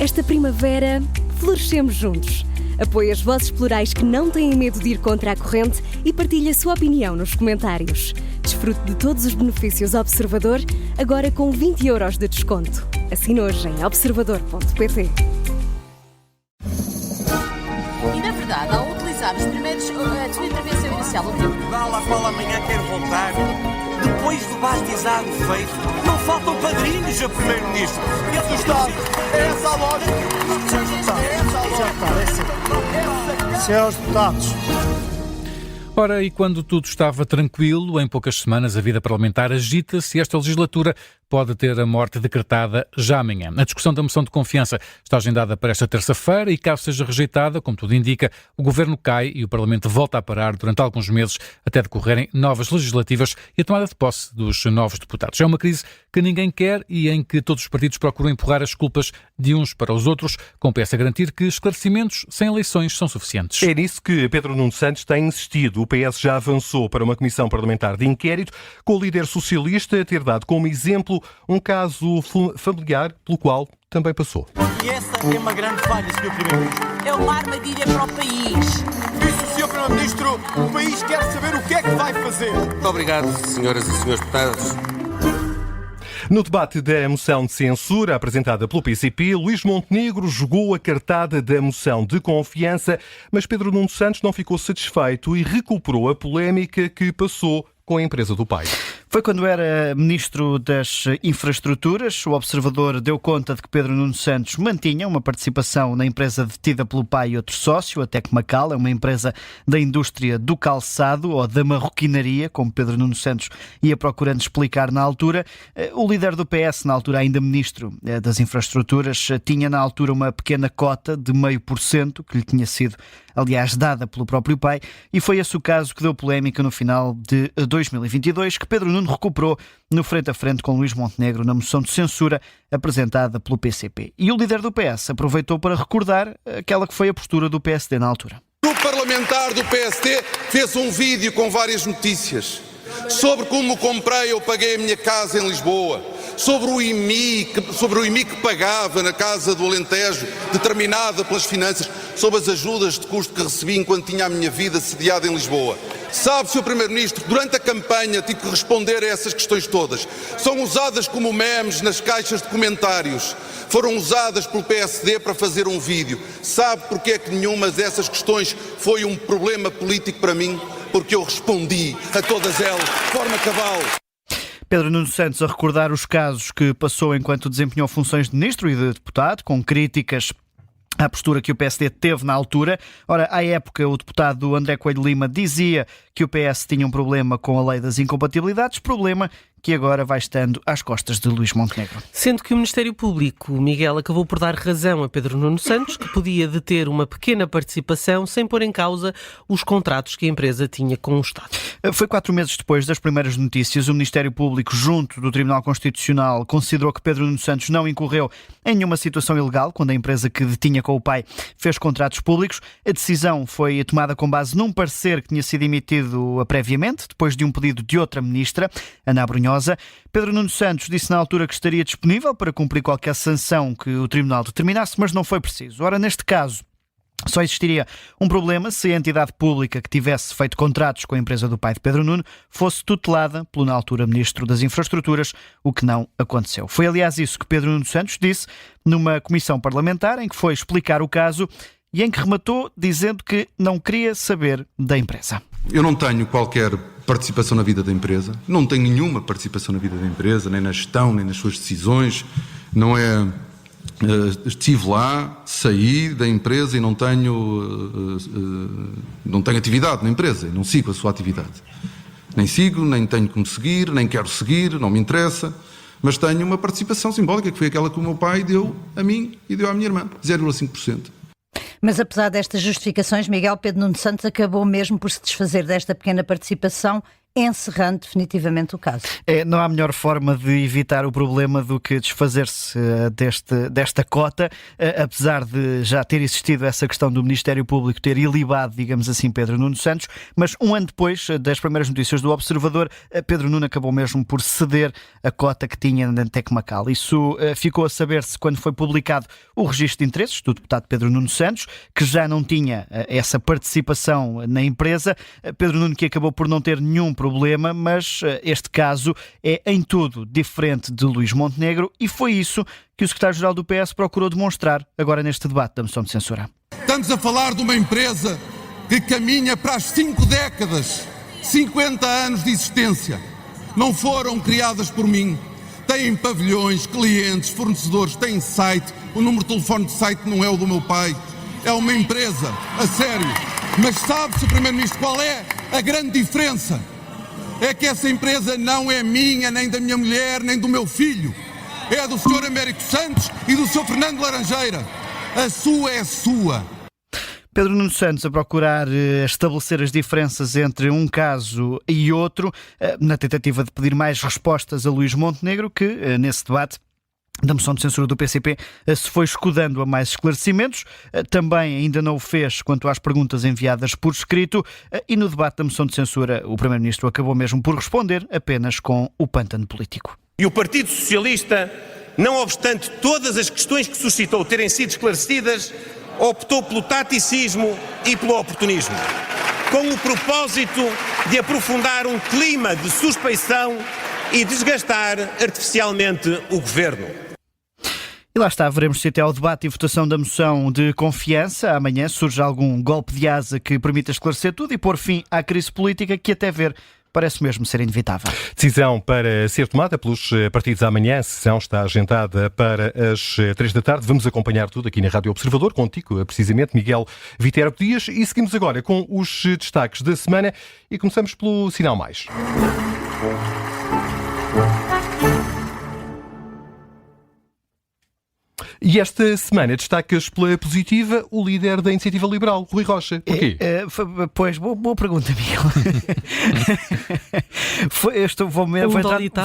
Esta primavera, florescemos juntos. Apoie as vozes plurais que não têm medo de ir contra a corrente e partilhe a sua opinião nos comentários. Desfrute de todos os benefícios Observador, agora com 20 € de desconto. Assine hoje em observador.pt. E na verdade, ao utilizar a sua intervenção inicial, o tempo... Lá para amanhã quer voltar. Depois do batizado feito, não faltam padrinhos a Primeiro-Ministro. E a Estado, é essa a lógica. Senhores deputados. Ora, e quando tudo estava tranquilo, em poucas semanas a vida parlamentar agita-se e esta legislatura pode ter a morte decretada já amanhã. A discussão da moção de confiança está agendada para esta terça-feira e, caso seja rejeitada, como tudo indica, o Governo cai e o Parlamento volta a parar durante alguns meses até decorrerem novas legislativas e a tomada de posse dos novos deputados. É uma crise que ninguém quer e em que todos os partidos procuram empurrar as culpas de uns para os outros, com o PS a garantir que esclarecimentos sem eleições são suficientes. É nisso que Pedro Nuno Santos tem insistido. O PS já avançou para uma comissão parlamentar de inquérito, com o líder socialista a ter dado como exemplo um caso familiar pelo qual também passou. E essa é uma grande falha, Sr. Primeiro-Ministro. É uma armadilha para o país. Disse o Sr. Primeiro-Ministro, o país quer saber o que é que vai fazer. Muito obrigado, senhoras e senhores deputados. No debate da moção de censura apresentada pelo PCP, Luís Montenegro jogou a cartada da moção de confiança, mas Pedro Nuno Santos não ficou satisfeito e recuperou a polémica que passou com a empresa do pai. Foi quando era Ministro das Infraestruturas. O Observador deu conta de que Pedro Nuno Santos mantinha uma participação na empresa detida pelo pai e outro sócio, a Tecmacal, é uma empresa da indústria do calçado ou da marroquinaria, como Pedro Nuno Santos ia procurando explicar na altura. O líder do PS, na altura ainda Ministro das Infraestruturas, tinha na altura uma pequena cota de 0,5%, que lhe tinha sido, aliás, dada pelo próprio pai, e foi esse o caso que deu polémica no final de 2022, que Pedro Nuno recuperou no frente a frente com Luís Montenegro na moção de censura apresentada pelo PCP. E o líder do PS aproveitou para recordar aquela que foi a postura do PSD na altura. O parlamentar do PSD fez um vídeo com várias notícias sobre como comprei ou paguei a minha casa em Lisboa, sobre o IMI que pagava na casa do Alentejo, determinada pelas finanças, sobre as ajudas de custo que recebi enquanto tinha a minha vida sediada em Lisboa. Sabe, Sr. Primeiro-Ministro, durante a campanha tive que responder a essas questões todas. São usadas como memes nas caixas de comentários. Foram usadas pelo PSD para fazer um vídeo. Sabe porque é que nenhuma dessas questões foi um problema político para mim? Porque eu respondi a todas elas de forma cabal. Pedro Nuno Santos a recordar os casos que passou enquanto desempenhou funções de Ministro e de Deputado, com críticas à postura que o PSD teve na altura. Ora, à época, o deputado André Coelho Lima dizia que o PS tinha um problema com a lei das incompatibilidades, problema que agora vai estando às costas de Luís Montenegro. Sendo que o Ministério Público, Miguel, acabou por dar razão a Pedro Nuno Santos, que podia deter uma pequena participação sem pôr em causa os contratos que a empresa tinha com o Estado. Foi 4 meses depois das primeiras notícias. O Ministério Público, junto do Tribunal Constitucional, considerou que Pedro Nuno Santos não incorreu em nenhuma situação ilegal quando a empresa que detinha com o pai fez contratos públicos. A decisão foi tomada com base num parecer que tinha sido emitido previamente, depois de um pedido de outra ministra, Ana Brunhosa. Pedro Nuno Santos disse na altura que estaria disponível para cumprir qualquer sanção que o Tribunal determinasse, mas não foi preciso. Ora, neste caso, só existiria um problema se a entidade pública que tivesse feito contratos com a empresa do pai de Pedro Nuno fosse tutelada pelo, na altura, Ministro das Infraestruturas, o que não aconteceu. Foi, aliás, isso que Pedro Nuno Santos disse numa comissão parlamentar em que foi explicar o caso e em que rematou dizendo que não queria saber da empresa. Eu não tenho qualquer participação na vida da empresa, não tenho nenhuma participação na vida da empresa, nem na gestão, nem nas suas decisões, não é... Estive lá, saí da empresa e não tenho atividade na empresa, não sigo a sua atividade. Nem sigo, nem tenho como seguir, nem quero seguir, não me interessa, mas tenho uma participação simbólica, que foi aquela que o meu pai deu a mim e deu à minha irmã, 0,5%. Mas apesar destas justificações, Miguel, Pedro Nuno Santos acabou mesmo por se desfazer desta pequena participação encerrando definitivamente o caso. Não há melhor forma de evitar o problema do que desfazer-se desta cota, apesar de já ter existido essa questão do Ministério Público ter ilibado, digamos assim, Pedro Nuno Santos, mas um ano depois das primeiras notícias do Observador, Pedro Nuno acabou mesmo por ceder a cota que tinha na Tec Macal. Isso ficou a saber-se quando foi publicado o registro de interesses do deputado Pedro Nuno Santos, que já não tinha essa participação na empresa. Pedro Nuno que acabou por não ter nenhum problema, mas este caso é em tudo diferente de Luís Montenegro e foi isso que o secretário-geral do PS procurou demonstrar agora neste debate da moção de censura. Estamos a falar de uma empresa que caminha para as 5 décadas, 50 anos de existência. Não foram criadas por mim. Têm pavilhões, clientes, fornecedores, têm site. O número de telefone de site não é o do meu pai. É uma empresa, a sério. Mas sabe, Sr. Primeiro-Ministro, qual é a grande diferença? É que essa empresa não é minha, nem da minha mulher, nem do meu filho. É do Sr. Américo Santos e do Sr. Fernando Laranjeira. A sua é sua. Pedro Nuno Santos a procurar estabelecer as diferenças entre um caso e outro, na tentativa de pedir mais respostas a Luís Montenegro, que nesse debate da moção de censura do PCP se foi escudando a mais esclarecimentos, também ainda não o fez quanto às perguntas enviadas por escrito e no debate da moção de censura o Primeiro-Ministro acabou mesmo por responder apenas com o pântano político. E o Partido Socialista, não obstante todas as questões que suscitou terem sido esclarecidas, optou pelo taticismo e pelo oportunismo, com o propósito de aprofundar um clima de suspeição e desgastar artificialmente o Governo. E lá está, veremos se até ao debate e votação da moção de confiança amanhã surge algum golpe de asa que permita esclarecer tudo e pôr fim à crise política que até ver parece mesmo ser inevitável. Decisão para ser tomada pelos partidos amanhã. A sessão está agendada para as 3 da tarde. Vamos acompanhar tudo aqui na Rádio Observador, contigo, precisamente, Miguel Viterbo Dias. E seguimos agora com os destaques da semana e começamos pelo Sinal Mais. E esta semana destacas pela positiva o líder da Iniciativa Liberal, Rui Rocha. Porquê? Pois, boa pergunta, Miguel.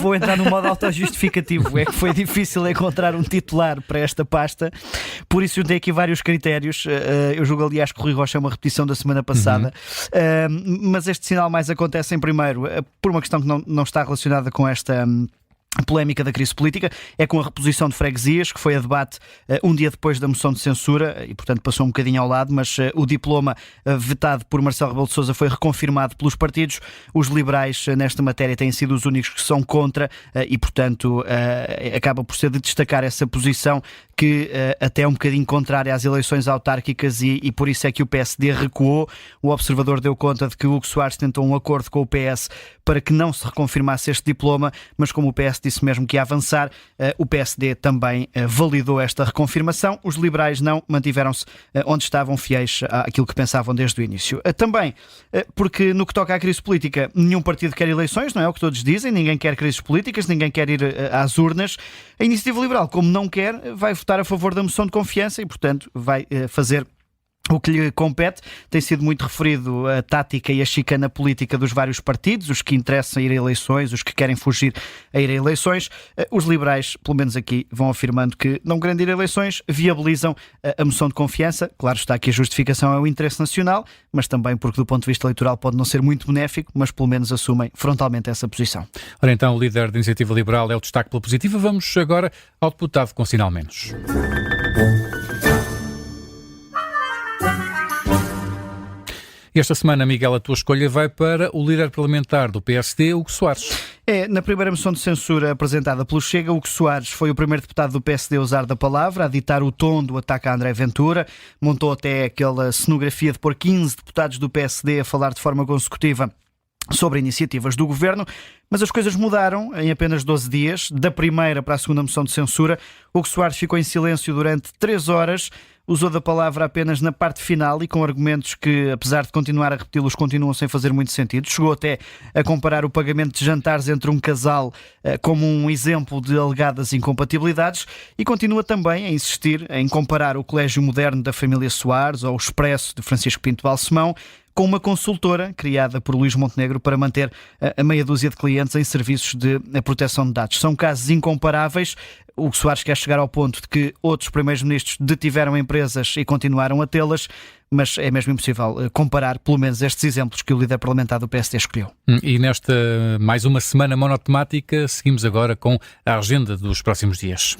Vou entrar no modo autojustificativo. É que foi difícil encontrar um titular para esta pasta, por isso juntei aqui vários critérios. Eu julgo, aliás, que o Rui Rocha é uma repetição da semana passada, mas este sinal mais acontece em primeiro, por uma questão que não está relacionada com esta a polémica da crise política, é com a reposição de freguesias, que foi a debate um dia depois da moção de censura e, portanto, passou um bocadinho ao lado, mas o diploma vetado por Marcelo Rebelo de Sousa foi reconfirmado pelos partidos. Os liberais, nesta matéria, têm sido os únicos que são contra e, portanto, acaba por ser de destacar essa posição que até é um bocadinho contrária às eleições autárquicas e por isso é que o PSD recuou. O Observador deu conta de que Hugo Soares tentou um acordo com o PS para que não se reconfirmasse este diploma, mas como o PS disse mesmo que ia avançar, o PSD também validou esta reconfirmação. Os liberais não, mantiveram-se onde estavam, fiéis àquilo que pensavam desde o início. Também porque no que toca à crise política, nenhum partido quer eleições, não é o que todos dizem, ninguém quer crises políticas, ninguém quer ir às urnas. A Iniciativa Liberal, como não quer, vai votar a favor da moção de confiança e, portanto, vai fazer o que lhe compete. Tem sido muito referido a tática e a chicana política dos vários partidos, os que interessam a ir a eleições, os que querem fugir a ir a eleições. Os liberais, pelo menos aqui, vão afirmando que, não querendo ir a eleições, viabilizam a moção de confiança. Claro está que a justificação é o interesse nacional, mas também porque, do ponto de vista eleitoral, pode não ser muito benéfico, mas pelo menos assumem frontalmente essa posição. Ora então, o líder da Iniciativa Liberal é o destaque pela positiva. Vamos agora ao deputado com sinal menos. Esta semana, Miguel, a tua escolha vai para o líder parlamentar do PSD, Hugo Soares. Na primeira moção de censura apresentada pelo Chega, Hugo Soares foi o primeiro deputado do PSD a usar da palavra, a ditar o tom do ataque a André Ventura. Montou até aquela cenografia de pôr 15 deputados do PSD a falar de forma consecutiva sobre iniciativas do governo, mas as coisas mudaram em apenas 12 dias. Da primeira para a segunda moção de censura, Hugo Soares ficou em silêncio durante 3 horas, usou da palavra apenas na parte final e com argumentos que, apesar de continuar a repeti-los, continuam sem fazer muito sentido. Chegou até a comparar o pagamento de jantares entre um casal como um exemplo de alegadas incompatibilidades e continua também a insistir em comparar o Colégio Moderno da família Soares ou o Expresso de Francisco Pinto Balsemão com uma consultora criada por Luís Montenegro para manter a meia dúzia de clientes em serviços de proteção de dados. São casos incomparáveis. O Soares quer chegar ao ponto de que outros primeiros-ministros detiveram empresas e continuaram a tê-las, mas é mesmo impossível comparar, pelo menos, estes exemplos que o líder parlamentar do PSD escolheu. E nesta mais uma semana monotemática, seguimos agora com a agenda dos próximos dias.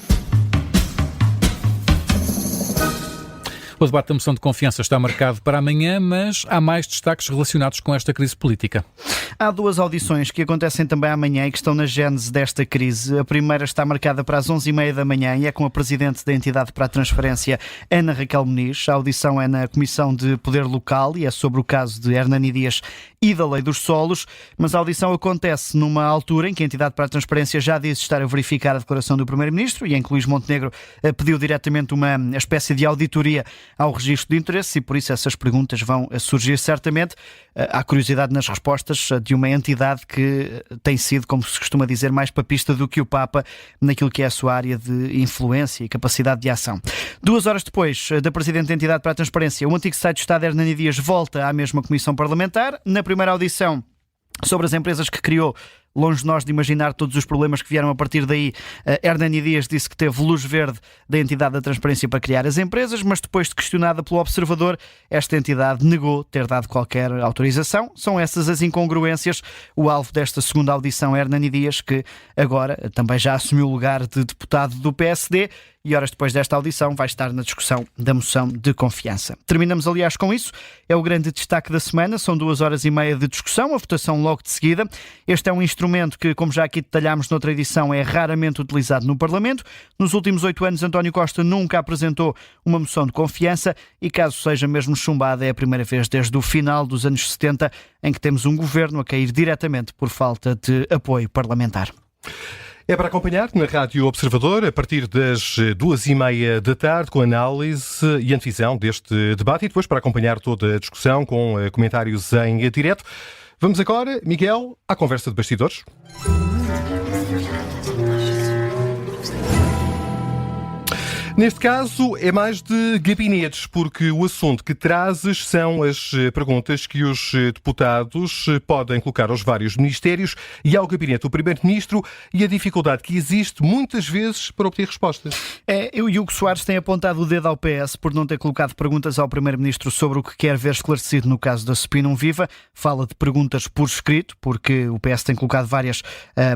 O debate da moção de confiança está marcado para amanhã, mas há mais destaques relacionados com esta crise política. Há duas audições que acontecem também amanhã e que estão na gênese desta crise. A primeira está marcada para as 11h30 da manhã e é com a Presidente da Entidade para a Transferência, Ana Raquel Muniz. A audição é na Comissão de Poder Local e é sobre o caso de Hernani Dias e da Lei dos Solos, mas a audição acontece numa altura em que a Entidade para a Transparência já diz estar a verificar a declaração do Primeiro-Ministro e em que Luís Montenegro pediu diretamente uma espécie de auditoria ao registro de interesse e por isso essas perguntas vão surgir certamente. Há curiosidade nas respostas de uma entidade que tem sido, como se costuma dizer, mais papista do que o Papa naquilo que é a sua área de influência e capacidade de ação. 2 horas depois da Presidente da Entidade para a Transparência, o antigo secretário de Estado Hernani Dias volta à mesma Comissão Parlamentar. Na primeira audição sobre as empresas que criou, longe de nós de imaginar todos os problemas que vieram a partir daí, Hernani Dias disse que teve luz verde da Entidade da Transparência para criar as empresas, mas depois de questionada pelo Observador, esta entidade negou ter dado qualquer autorização. São essas as incongruências. O alvo desta segunda audição é Hernani Dias, que agora também já assumiu o lugar de deputado do PSD e horas depois desta audição vai estar na discussão da moção de confiança. Terminamos, aliás, com isso. É o grande destaque da semana. São 2h30 de discussão, a votação logo de seguida. Este é um instrumento que, como já aqui detalhámos noutra edição, é raramente utilizado no Parlamento. Nos últimos 8 anos, António Costa nunca apresentou uma moção de confiança e, caso seja mesmo chumbada, é a primeira vez desde o final dos anos 70 em que temos um governo a cair diretamente por falta de apoio parlamentar. É para acompanhar na Rádio Observador a partir das 2h30 da tarde com análise e antevisão deste debate e depois para acompanhar toda a discussão com comentários em direto. Vamos agora, Miguel, à conversa de bastidores. Neste caso é mais de gabinetes, porque o assunto que trazes são as perguntas que os deputados podem colocar aos vários ministérios e ao gabinete do Primeiro-Ministro e a dificuldade que existe muitas vezes para obter respostas. O Hugo Soares tem apontado o dedo ao PS por não ter colocado perguntas ao Primeiro-Ministro sobre o que quer ver esclarecido no caso da Spinum Viva. Fala de perguntas por escrito, porque o PS tem colocado várias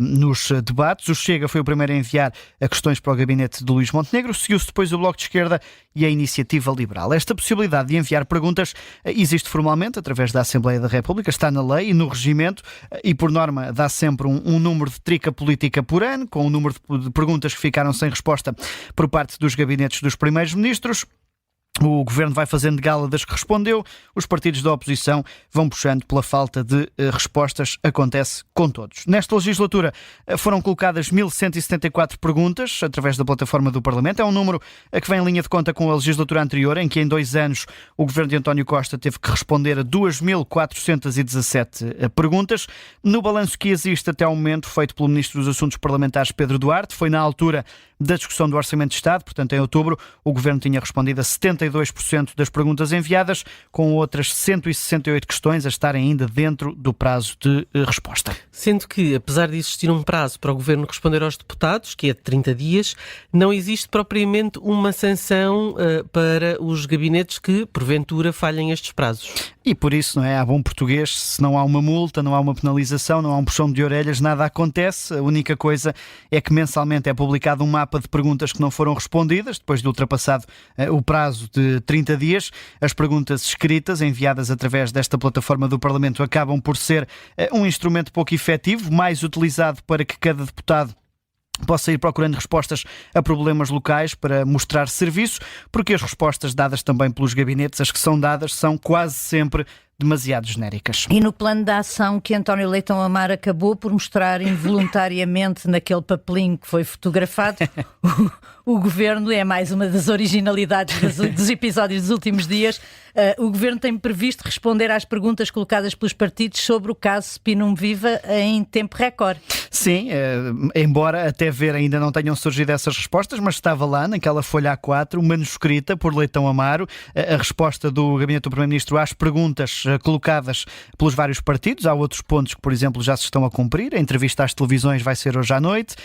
nos debates. O Chega foi o primeiro a enviar questões para o gabinete de Luís Montenegro. Seguiu-se depois o Bloco de Esquerda e a Iniciativa Liberal. Esta possibilidade de enviar perguntas existe formalmente através da Assembleia da República, está na lei e no regimento e, por norma, dá sempre um número de trica política por ano, com o número de perguntas que ficaram sem resposta por parte dos gabinetes dos primeiros ministros. O Governo vai fazendo gala das que respondeu, os partidos da oposição vão puxando pela falta de respostas, acontece com todos. Nesta legislatura foram colocadas 1.174 perguntas através da plataforma do Parlamento, é um número que vem em linha de conta com a legislatura anterior, em que em 2 anos o Governo de António Costa teve que responder a 2.417 perguntas. No balanço que existe até ao momento, feito pelo Ministro dos Assuntos Parlamentares, Pedro Duarte, foi na altura da discussão do Orçamento de Estado, portanto em outubro, o Governo tinha respondido a 72% das perguntas enviadas, com outras 168 questões a estarem ainda dentro do prazo de resposta. Sendo que, apesar de existir um prazo para o Governo responder aos deputados, que é de 30 dias, não existe propriamente uma sanção para os gabinetes que, porventura, falhem estes prazos. E por isso, não é? Há bom português, se não há uma multa, não há uma penalização, não há um puxão de orelhas, nada acontece. A única coisa é que mensalmente é publicado um mapa de perguntas que não foram respondidas, depois de ultrapassado o prazo de 30 dias. As perguntas escritas, enviadas através desta plataforma do Parlamento, acabam por ser um instrumento pouco efetivo, mais utilizado para que cada deputado possa ir procurando respostas a problemas locais para mostrar serviço, porque as respostas dadas também pelos gabinetes, as que são dadas, são quase sempre demasiado genéricas. E no plano de ação que António Leitão Amar acabou por mostrar involuntariamente naquele papelinho que foi fotografado, o Governo, é mais uma das originalidades dos episódios dos últimos dias, o Governo tem previsto responder às perguntas colocadas pelos partidos sobre o caso Spinum Viva em tempo recorde. Sim, embora até ver ainda não tenham surgido essas respostas, mas estava lá naquela folha A4, manuscrita por Leitão Amaro, a resposta do Gabinete do Primeiro-Ministro às perguntas colocadas pelos vários partidos. Há outros pontos que, por exemplo, já se estão a cumprir. A entrevista às televisões vai ser hoje à noite.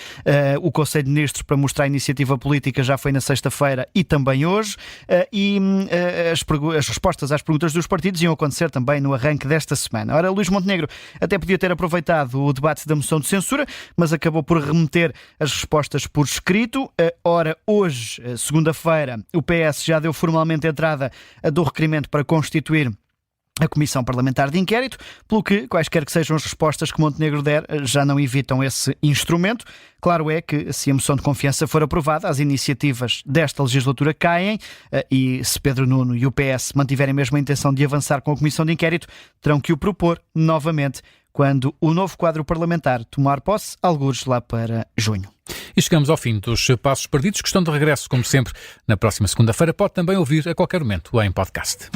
O Conselho de Ministros para mostrar a iniciativa política já foi na sexta-feira e também hoje. As respostas às perguntas dos partidos iam acontecer também no arranque desta semana. Ora, Luís Montenegro até podia ter aproveitado o debate da moção de censura, mas acabou por remeter as respostas por escrito. Ora, hoje, segunda-feira, o PS já deu formalmente entrada do requerimento para constituir a Comissão Parlamentar de Inquérito, pelo que, quaisquer que sejam as respostas que Montenegro der, já não evitam esse instrumento. Claro é que, se a moção de confiança for aprovada, as iniciativas desta legislatura caem e, se Pedro Nuno e o PS mantiverem mesmo a intenção de avançar com a Comissão de Inquérito, terão que o propor novamente quando o novo quadro parlamentar tomar posse, algures lá para junho. E chegamos ao fim dos Passos Perdidos, que estão de regresso, como sempre, na próxima segunda-feira. Pode também ouvir a qualquer momento em podcast.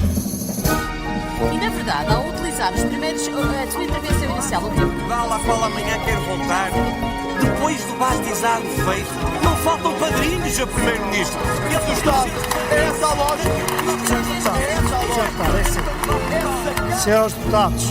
E na verdade, ao utilizar os primeiros a sua intervenção inicial, Portugal, à qual amanhã quer voltar, depois do batizado feito, não faltam padrinhos a primeiro-ministro. É essa a lógica. Senhores deputados,